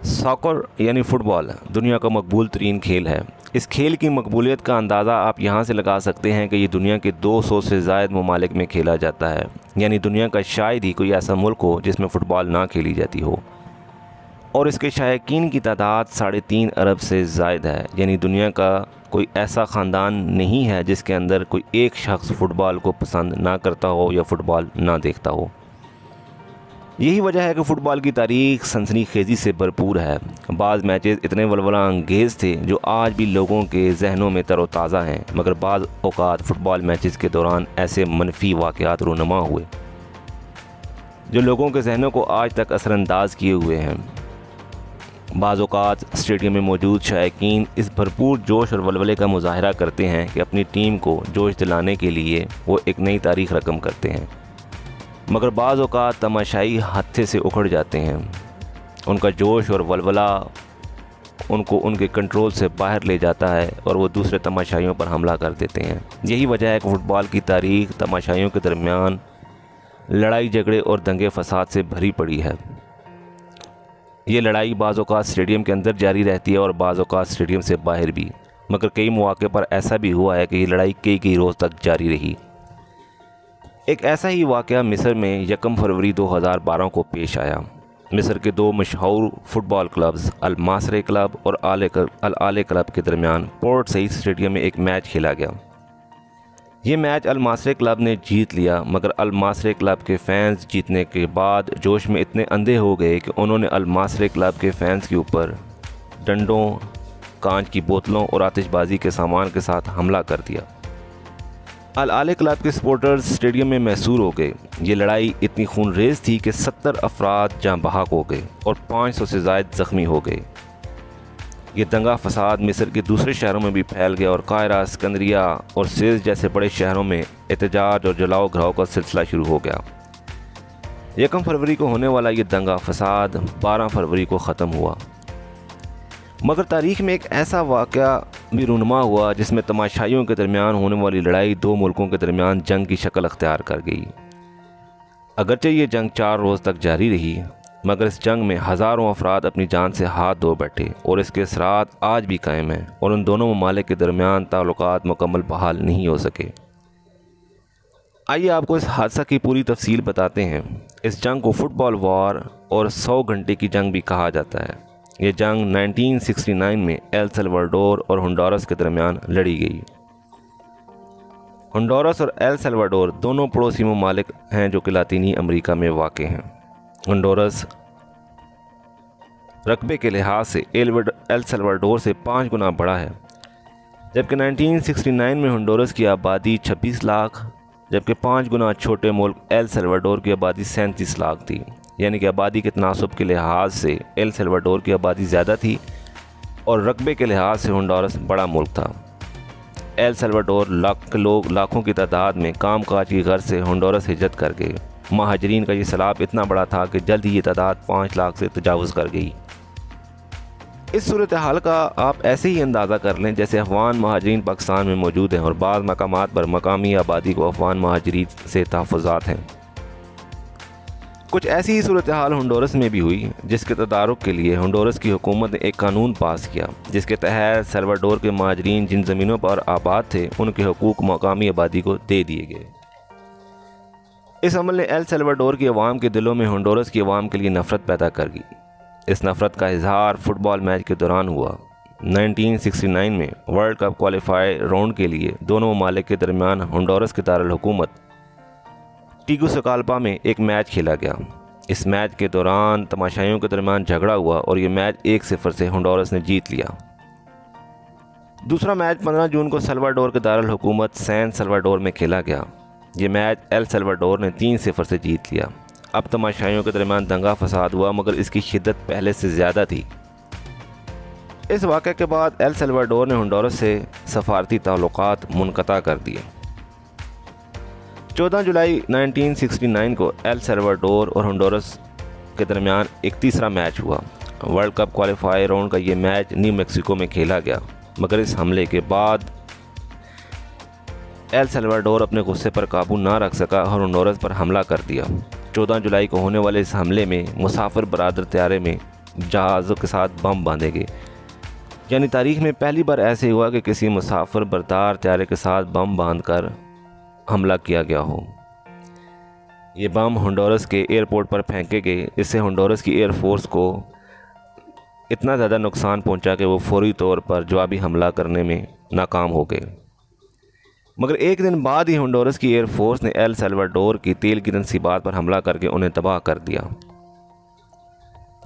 Soccer यानी football दुनिया का मकबूल तरीन खेल है। इस खेल की मकबूलियत का अंदाज़ा आप यहाँ से लगा सकते हैं कि ये दुनिया के 200 से ज़ायद ममालिक में खेला जाता है। यानी दुनिया का शायद ही कोई ऐसा मुल्क हो जिसमें फ़ुटबॉल ना खेली जाती हो। और इसके शायकीन की तादाद 3.5 अरब से ज़ायद है। यानी दुनिया का कोई ऐसा ख़ानदान नहीं है जिसके अंदर कोई एक शख्स फ़ुटबॉल को पसंद ना करता हो या फ़ुटबॉल ना देखता हो। यही वजह है कि फ़ुटबॉल की तारीख़ सनसनीखेज़ी से भरपूर है। बाज़ मैचेस इतने वलवला अंगेज़ थे जो आज भी लोगों के जहनों में तरोताज़ा हैं, मगर बाज़ औक़ात फ़ुटबॉल मैचेस के दौरान ऐसे मनफी वाक़यात रूनुमा हुए जो लोगों के जहनों को आज तक असरअंदाज़ किए हुए हैं। बाज़ औक़ात स्टेडियम में मौजूद शायकीन इस भरपूर जोश और वलवले का मुज़ाहरा करते हैं कि अपनी टीम को जोश दिलाने के लिए वो एक नई तारीख़ रकम करते हैं, मगर बाज़ औक़ात तमाशाई हत्थे से उखड़ जाते हैं। उनका जोश और वलवला उनको उनके कंट्रोल से बाहर ले जाता है और वो दूसरे तमाशाइयों पर हमला कर देते हैं। यही वजह है कि फ़ुटबॉल की तारीख़ तमाशाइयों के दरमियान लड़ाई झगड़े और दंगे फ़साद से भरी पड़ी है। ये लड़ाई बाज़ औक़ात स्टेडियम के अंदर जारी रहती है और बाज़ औक़ात स्टेडियम से बाहर भी, मगर कई मौक़े पर ऐसा भी हुआ है कि ये लड़ाई कई रोज़ तक जारी रही। एक ऐसा ही वाक़या मिस्र में 1 फरवरी 2012 को पेश आया। मिस्र के दो मशहूर फ़ुटबॉल क्लब्स अल मासरे क्लब और अल आले क्लब के दरमियान पोर्ट सईद स्टेडियम में एक मैच खेला गया। ये मैच अल मासरे क्लब ने जीत लिया, मगर अल मासरे क्लब के फ़ैन्स जीतने के बाद जोश में इतने अंधे हो गए कि उन्होंने अल मासरे क्लब के फ़ैन्स के ऊपर डंडों, कांच की बोतलों और आतिशबाज़ी के सामान के साथ हमला कर दिया। अल आले क्लब के सपोर्टर्स स्टेडियम में महसूर हो गए। ये लड़ाई इतनी खूनरेज़ थी कि 70 अफराद जाँ बहक हो गए और 500 से ज़ायद ज़ख्मी हो गए। ये दंगा फसाद मिस्र के दूसरे शहरों में भी फैल गया और कायरा, सिकंदरिया और सेज जैसे बड़े शहरों में एहतजाज और जलाओ घराव का सिलसिला शुरू हो गया। 1 फरवरी को होने वाला ये दंगा फसाद 12 फरवरी को ख़त्म हुआ, मगर तारीख़ में एक ऐसा वाक़या भी रूनुमा हुआ जिसमें तमाशाइयों के दरमियान होने वाली लड़ाई दो मुल्कों के दरमियान जंग की शक्ल अख्तियार कर गई। अगरचे ये जंग 4 रोज़ तक जारी रही, मगर इस जंग में हज़ारों अफराद अपनी जान से हाथ धो बैठे और इसके असरात आज भी कायम हैं और उन दोनों ममालिक के दरमियान ताल्लुकात मुकम्मल बहाल नहीं हो सके। आइए आपको इस हादसा की पूरी तफसील बताते हैं। इस जंग को फ़ुटबॉल वॉर और 100 घंटे की जंग भी कहा जाता है। ये जंग 1969 में एल सल्वाडोर और होंडुरास के दरमियान लड़ी गई। होंडुरास और एल सल्वाडोर दोनों पड़ोसी ममालिक हैं जो कि लातीनी अमेरिका में वाक़ हैं। होंडुरास रकबे के लिहाज से एल सल्वाडोर से 5 गुना बड़ा है, जबकि 1969 में होंडुरास की आबादी 26 लाख, जबकि 5 गुना छोटे मुल्क एल सल्वाडोर की आबादी 37 लाख थी। यानी कि आबादी के तनासब के लिहाज से एल सल्वाडोर की आबादी ज़्यादा थी और रकबे के लिहाज से होंडुरास बड़ा मुल्क था। एल सल्वाडोर लाखों की तादाद में काम काज की गर्ज से होंडुरास हिजरत कर गए। महाजरीन का ये सैलाब इतना बड़ा था कि जल्द ही ये तादाद 5 लाख से तजावुज़ कर गई। इस सूरत हाल का आप ऐसे ही अंदाज़ा कर लें जैसे अफ़गान महाजरीन पाकिस्तान में मौजूद हैं और बाज़ मकामात पर मकामी आबादी को अफ़गान महाजरीन से तहफ़्फ़ुज़ात हैं। कुछ ऐसी ही सूरत हाल होंडुरास में भी हुई, जिसके तदारुक के लिए होंडुरास की हुकूमत ने एक कानून पास किया जिसके तहत सल्वाडोर के महाजरीन जिन ज़मीनों पर आबाद थे उनके हकूक़ मकामी आबादी को दे दिए गए। इस अमल ने एल सल्वाडोर की अवाम के दिलों में होंडुरास की अवाम के लिए नफ़रत पैदा कर दी। इस नफ़रत का इजहार फ़ुटबॉल मैच के दौरान हुआ। 1969 में वर्ल्ड कप क्वालिफाई राउंड के लिए दोनों ममालिक के दरमियान होंडुरास के दारुल हुकूमत टीगुसिगाल्पा में एक मैच खेला गया। इस मैच के दौरान तमाशाइयों के दरमियान झगड़ा हुआ और ये मैच 1-0 से होंडुरास ने जीत लिया। दूसरा मैच 15 जून को सल्वाडोर के दारुल हुकूमत सैन सल्वाडोर में खेला गया। ये मैच एल सल्वाडोर ने 3-0 से जीत लिया। अब तमाशाइयों के दरमियान दंगा फसाद हुआ, मगर इसकी शिद्दत पहले से ज़्यादा थी। इस वाक़े के बाद एल सल्वाडोर ने होंडुरास से सफारती ताल्लुकात मुनक़ता कर दिए। 14 जुलाई 1969 को एल सल्वाडोर और होंडुरास के दरमियान एक तीसरा मैच हुआ। वर्ल्ड कप क्वालिफाई राउंड का ये मैच न्यू मैक्सिको में खेला गया, मगर इस हमले के बाद एल सल्वाडोर अपने गुस्से पर काबू ना रख सका और होंडुरास पर हमला कर दिया। 14 जुलाई को होने वाले इस हमले में मुसाफिर बरादर तैयारे में जहाज़ों के साथ बम बांधे गए। यानी तारीख़ में पहली बार ऐसे हुआ कि किसी मुसाफिर बरदार त्यारे के साथ बम बांधकर हमला किया गया हो। ये बम होंडुरास के एयरपोर्ट पर फेंके गए। इससे होंडुरास की एयरफोर्स को इतना ज़्यादा नुकसान पहुंचा कि वो फौरी तौर पर जवाबी हमला करने में नाकाम हो गए। मगर एक दिन बाद ही होंडुरास की एयरफोर्स ने एल सल्वाडोर की तेल की तनसीबात पर हमला करके उन्हें तबाह कर दिया।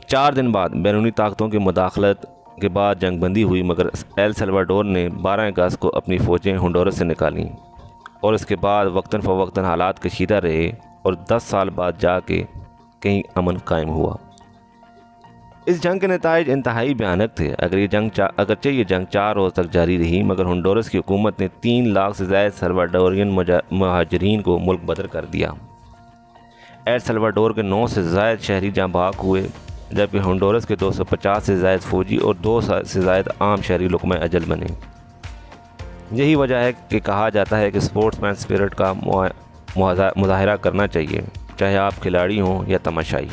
4 दिन बाद बैरूनी ताकतों की मुदाखलत के बाद जंगबंदी हुई, मगर एल सल्वाडोर ने 12 अगस्त को अपनी फ़ौजें होंडुरास से निकालीं और इसके बाद वक्तन फ़वक्तन हालात कशीदा रहे और 10 साल बाद जाके कहीं अमन कायम हुआ। इस जंग के नताइज इंतहाई भयानक थे। अगरचे ये जंग 4 रोज़ तक जारी रही, मगर होंडुरास की हुकूमत ने 3 लाख से ज़ायद सल्वाडोरियन महाजरीन को मुल्क बदर कर दिया। एल सल्वाडोर के 9 से ज़ायद शहरी जहाँ भाग हुए, जबकि होंडुरास के 250 से ज़ायद फ़ौजी और 2 से ज़ायद आम शहरी लुक़मा अजल बने। यही वजह है कि कहा जाता है कि स्पोर्ट्समैन स्पिरिट का मुजाहरा करना चाहिए, चाहे आप खिलाड़ी हों या तमाशाई।